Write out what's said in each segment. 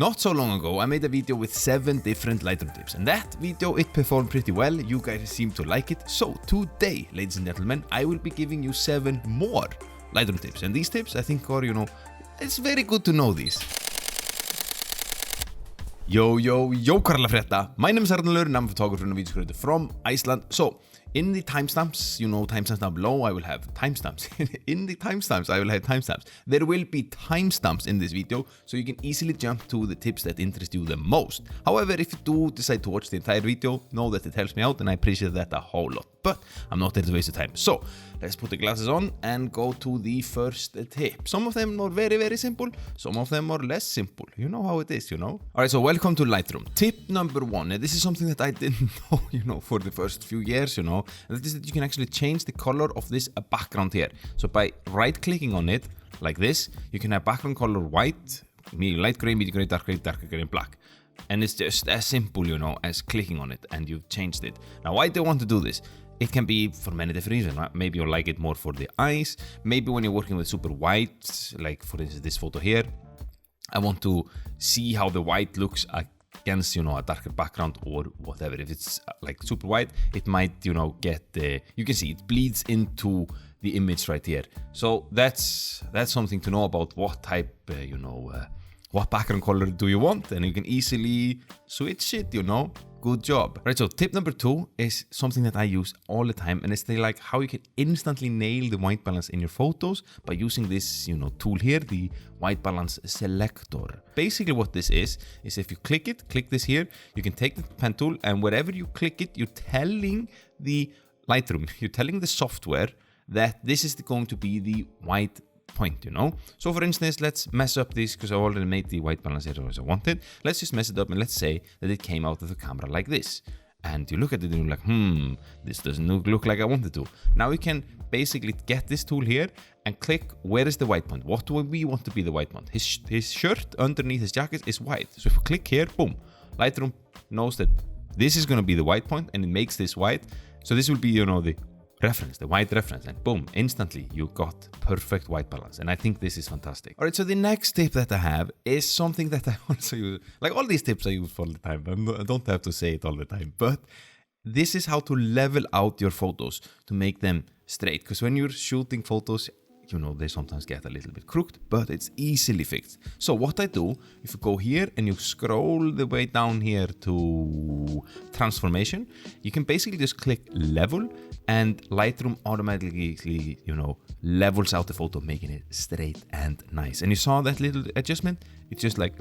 Not so long ago, I made a video with 7 different Lightroom tips, and that video, it performed pretty well. You guys seem to like it. So today, ladies and gentlemen, I will be giving you 7 more Lightroom tips. And these tips, I think are, it's very good to know these. Yo, Karla Fretta. My name is Arnaldur and I'm a photographer and a video creator from Iceland. So, in the timestamps, timestamps down below, I will have timestamps. In the timestamps, I will have timestamps. There will be timestamps in this video, so you can easily jump to the tips that interest you the most. However, if you do decide to watch the entire video, know that it helps me out and I appreciate that a whole lot. But I'm not there to waste your time. So, let's put the glasses on and go to the first tip. Some of them are very, very simple. Some of them are less simple. You know how it is, Alright, so welcome to Lightroom. Tip number 1. And this is something that I didn't know, for the first few years, And that is that you can actually change the color of this background here. So by right-clicking on it, like this, you can have background color white, light gray, medium gray, darker gray, and black. And it's just as simple, as clicking on it, and you've changed it. Now, why do you want to do this? It can be for many different reasons. Right? Maybe you like it more for the eyes. Maybe when you're working with super white, like for instance this photo here, I want to see how the white looks against, a darker background or whatever. If it's like super white, it might, get you can see it bleeds into the image right here. So that's something to know about what type, what background color do you want, and you can easily switch it, Good job. Right, so tip number 2 is something that I use all the time, and it's how you can instantly nail the white balance in your photos by using this, tool here, the white balance selector. Basically what this is if you click this here, you can take the pen tool, and wherever you click it, you're telling the Lightroom, you're telling the software that this is going to be the white point, So for instance, let's mess up this because I already made the white balance here as I wanted. Let's just mess it up and let's say that it came out of the camera like this. And you look at it and you're like, this doesn't look like I wanted to. Now we can basically get this tool here and click where is the white point. What do we want to be the white point? His shirt underneath his jacket is white. So if we click here, boom, Lightroom knows that this is going to be the white point and it makes this white. So this will be, the reference, the white reference, and boom, instantly you got perfect white balance. And I think this is fantastic. All right, so the next tip that I have is something that I also use. Like all these tips I use all the time. I don't have to say it all the time, but this is how to level out your photos to make them straight. Because when you're shooting photos, they sometimes get a little bit crooked, but it's easily fixed. So what I do, if you go here and you scroll the way down here to transformation, you can basically just click level and Lightroom automatically, levels out the photo, making it straight and nice. And you saw that little adjustment? It's just like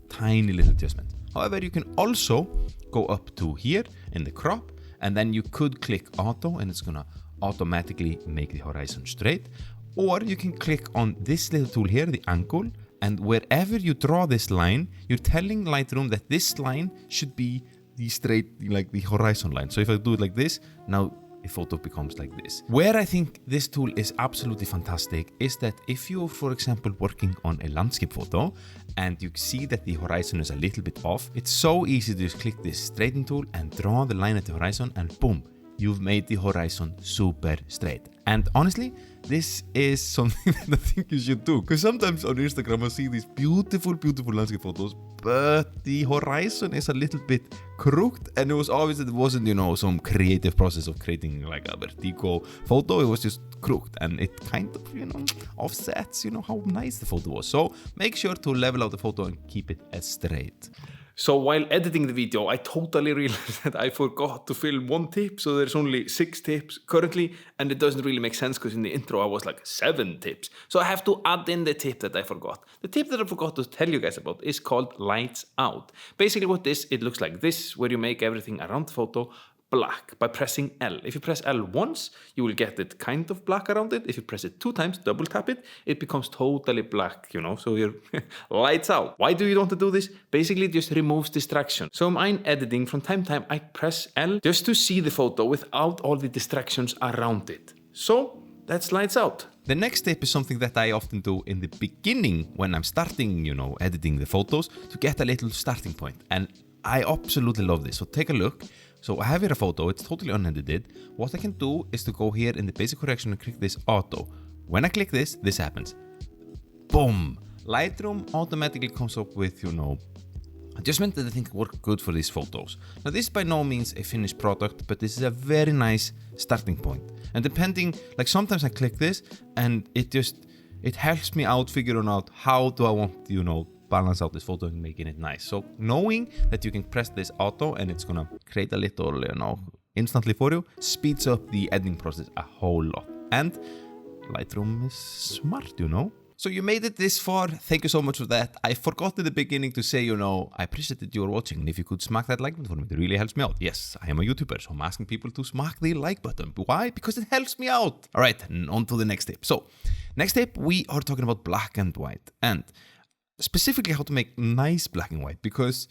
tiny little adjustment. However, you can also go up to here in the crop, and then you could click auto and it's gonna automatically make the horizon straight. Or you can click on this little tool here, the angle, and wherever you draw this line, you're telling Lightroom that this line should be the straight, like the horizon line. So if I do it like this, now the photo becomes like this. Where I think this tool is absolutely fantastic is that if you're, for example, working on a landscape photo and you see that the horizon is a little bit off, it's so easy to just click this straighten tool and draw the line at the horizon, and boom, you've made the horizon super straight. And honestly, this is something that I think you should do. Because sometimes on Instagram I see these beautiful, beautiful landscape photos, but the horizon is a little bit crooked. And it was obvious that it wasn't, some creative process of creating like a vertigo photo. It was just crooked. And it kind of, offsets, how nice the photo was. So make sure to level out the photo and keep it as straight. So while editing the video, I totally realized that I forgot to film 1 tip, so there's only 6 tips currently, and it doesn't really make sense because in the intro I was like 7 tips. So I have to add in the tip that I forgot. The tip that I forgot to tell you guys about is called lights out. Basically what it looks like this, where you make everything around the photo black by pressing L. If you press L once, you will get it kind of black around it. If you press it 2 times, double tap it, it becomes totally black, so you're lights out. Why do you want to do this? Basically, it just removes distraction. So in editing, from time to time, I press L just to see the photo without all the distractions around it. So that's lights out. The next step is something that I often do in the beginning when I'm starting, editing the photos to get a little starting point. And I absolutely love this. So take a look. So I have here a photo, it's totally unedited. What I can do is to go here in the basic correction and click this auto. When I click this, this happens. Boom! Lightroom automatically comes up with, adjustment that I think work good for these photos. Now this is by no means a finished product, but this is a very nice starting point. And depending, like sometimes I click this and it helps me out figuring out how do I want, balance out this photo and making it nice. So knowing that you can press this auto and it's gonna create a little, instantly for you, speeds up the editing process a whole lot. And Lightroom is smart, So you made it this far, thank you so much for that. I forgot in the beginning to say, I appreciate that you are watching, and if you could smack that like button for me, it really helps me out. Yes, I am a YouTuber, so I'm asking people to smack the like button. Why? Because it helps me out. All right, on to the next tip. So, next tip, we are talking about black and white, and specifically how to make nice black and white, because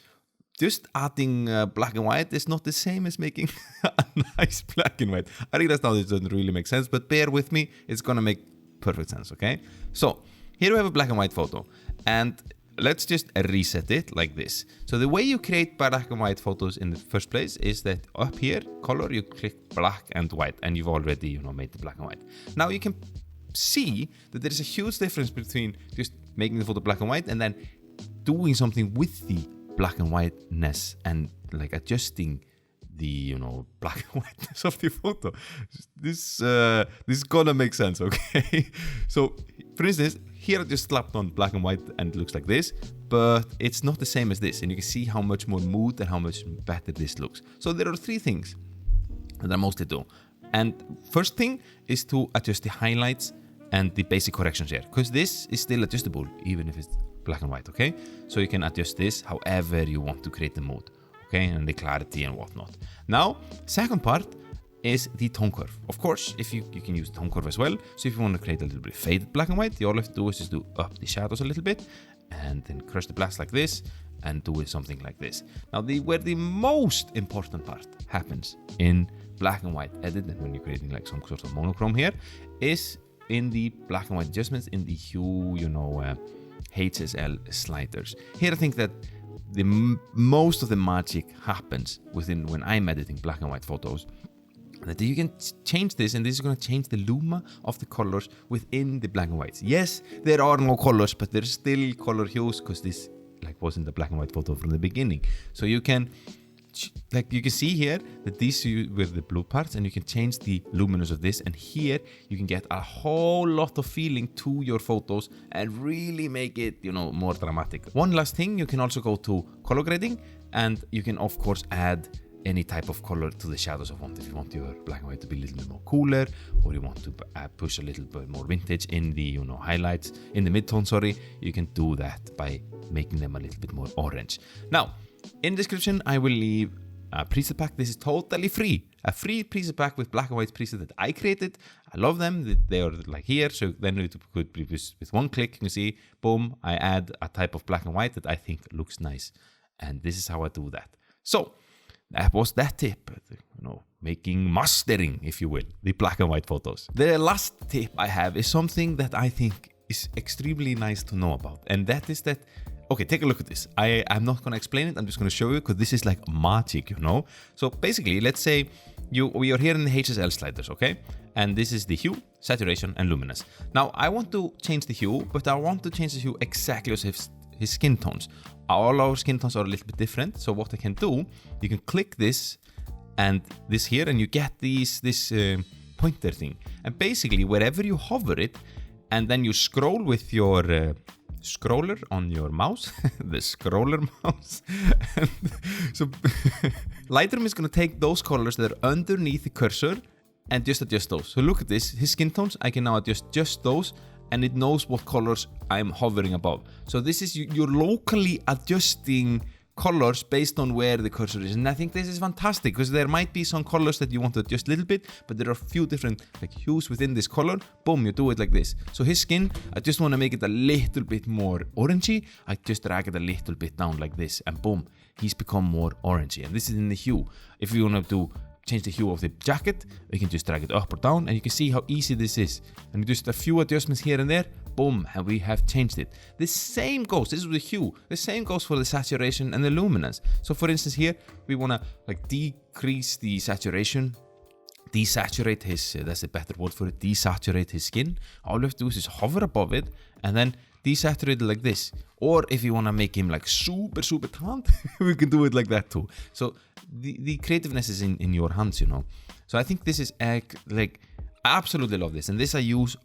just adding black and white is not the same as making a nice black and white. I think that's now it doesn't really make sense, but bear with me, it's gonna make perfect sense, okay? So, here we have a black and white photo, and let's just reset it like this. So the way you create black and white photos in the first place is that up here, color, you click black and white, and you've already, made the black and white. Now you can see that there is a huge difference between just making the photo black and white and then doing something with the black and whiteness and like adjusting the black and whiteness of the photo. This is gonna make sense, okay? So for instance, here I just slapped on black and white and it looks like this, but it's not the same as this, and you can see how much more mood and how much better this looks. So there are three things that I mostly do, and first thing is to adjust the highlights and the basic corrections here, because this is still adjustable even if it's black and white, okay? So you can adjust this however you want to create the mood, okay, and the clarity and whatnot. Now, second part is the tone curve. Of course, if you can use tone curve as well. So if you want to create a little bit faded black and white, all you have to do is just do up the shadows a little bit and then crush the blacks like this and do it something like this. Now, where the most important part happens in black and white edit, and when you're creating like some sort of monochrome here, is in the black and white adjustments in the hue, HSL sliders. Here I think that the most of the magic happens when I'm editing black and white photos, that you can change this, and this is going to change the luma of the colors within the black and whites. Yes, there are no colors, but there's still color hues because this wasn't the black and white photo from the beginning. So you can see here that these were the blue parts, and you can change the luminance of this, and here you can get a whole lot of feeling to your photos and really make it more dramatic. One last thing, you can also go to color grading, and you can of course add any type of color to the shadows of font. If you want your black and white to be a little bit more cooler, or you want to push a little bit more vintage in the highlights, in the mid-tone, you can do that by making them a little bit more orange. Now, in the description, I will leave a preset pack. This is totally free. A free preset pack with black and white preset that I created. I love them. They are like here. So then you could with one click, you can see, boom, I add a type of black and white that I think looks nice. And this is how I do that. So that was that tip, making mastering, if you will, the black and white photos. The last tip I have is something that I think is extremely nice to know about. And that is that, okay, take a look at this. I'm not going to explain it. I'm just going to show you because this is like magic, So basically, let's say we are here in the HSL sliders, okay? And this is the hue, saturation, and luminance. Now, I want to change the hue, but I want to change the hue exactly as his skin tones. All our skin tones are a little bit different. So what I can do, you can click this and this here, and you get this pointer thing. And basically, wherever you hover it, and then you scroll with your scroller on your mouse, the scroller mouse. So Lightroom is going to take those colors that are underneath the cursor and just adjust those. So look at this, his skin tones, I can now adjust just those, and it knows what colors I'm hovering above. So this is, you're locally adjusting colors based on where the cursor is. And I think this is fantastic because there might be some colors that you want to adjust a little bit, but there are a few different hues within this color. Boom, you do it like this. So his skin, I just want to make it a little bit more orangey. I just drag it a little bit down like this, and boom, he's become more orangey. And this is in the hue. If you want to change the hue of the jacket, we can just drag it up or down, and you can see how easy this is. And just a few adjustments here and there, boom, and we have changed it. The same goes, this is the hue, the same goes for the saturation and the luminance. So for instance here, we want to decrease the saturation, desaturate his, that's a better word for it, desaturate his skin. All we have to do is just hover above it, and then desaturate it like this. Or if you want to make him like super tanned, we can do it like that too. So the creativeness is in your hands, you know. So I think this is like, I absolutely love this, and this I use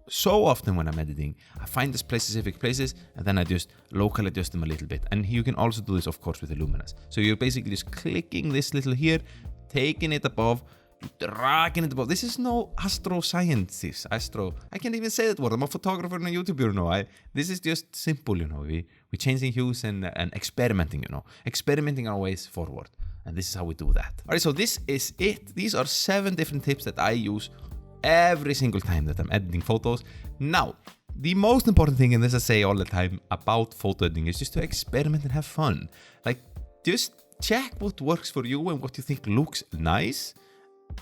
so often when I'm editing. I find this specific places and then I just local adjust them a little bit. And you can also do this, of course, with the luminance. So you're basically just clicking this little here, taking it above, dragging it above. This is no astroscience. I can't even say that word. I'm a photographer and a YouTuber, you know. This is just simple, you know. We changing hues and experimenting, you know. Experimenting our ways forward. And this is how we do that. Alright, so this is it. These are 7 different tips that I use every single time that I'm editing photos. Now, the most important thing, and this I say all the time about photo editing, is just to experiment and have fun. Like, just check what works for you and what you think looks nice,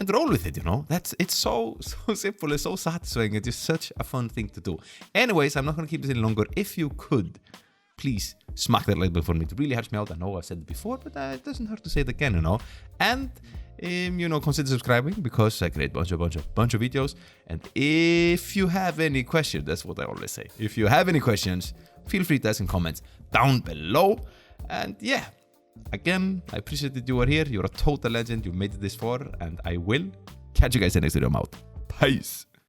and roll with it, you know. It's so simple, it's so satisfying, it's just such a fun thing to do. Anyways, I'm not gonna keep this any longer. If you could, please smack that like button for me. It really helps me out. I know I've said it before, but it doesn't hurt to say it again, you know. And you know, consider subscribing, because I create bunch of videos. And if you have any questions, that's what I always say. If you have any questions, feel free to ask in comments down below. And yeah, again, I appreciate that you are here. You're a total legend. You made it this far, and I will catch you guys in the next video. I'm out. Peace.